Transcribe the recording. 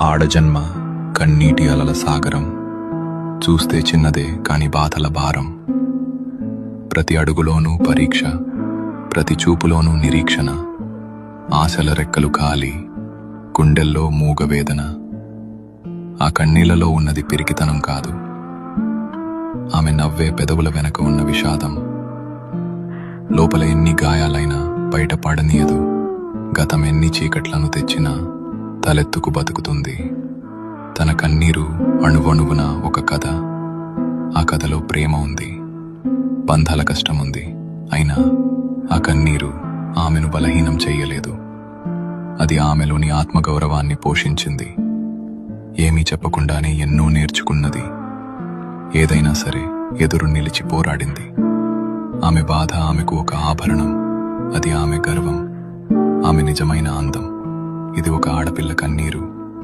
ఆడజన్మ కన్నీటి అలల సాగరం, చూస్తే చిన్నదే కాని బాధల భారం. ప్రతి అడుగులోనూ పరీక్ష, ప్రతి చూపులోనూ నిరీక్షణ. ఆశల రెక్కలు కాలి, గుండెల్లో మూగవేదన. ఆ కన్నీళ్లలో ఉన్నది పిరికితనం కాదు, ఆమె నవ్వే పెదవుల వెనక ఉన్న విషాదం. లోపల ఎన్ని గాయాలైనా బయట పడనీయదు, గతం ఎన్ని చీకట్లను తెచ్చినా తలెత్తుకు బతుకుతుంది. తన కన్నీరు అణువణువున ఒక కథ. ఆ కథలో ప్రేమ ఉంది, బంధాల కష్టముంది. అయినా ఆ కన్నీరు ఆమెను బలహీనం చెయ్యలేదు. అది ఆమెలోని ఆత్మగౌరవాన్ని పోషించింది. ఏమీ చెప్పకుండానే ఎన్నో నేర్చుకున్నది. ఏదైనా సరే ఎదురు నిలిచి పోరాడింది. ఆమె బాధ ఆమెకు ఒక ఆభరణం, అది ఆమె గర్వం, ఆమె నిజమైన అందం. ఇది ఒక ఆడపిల్ల కన్నీరు.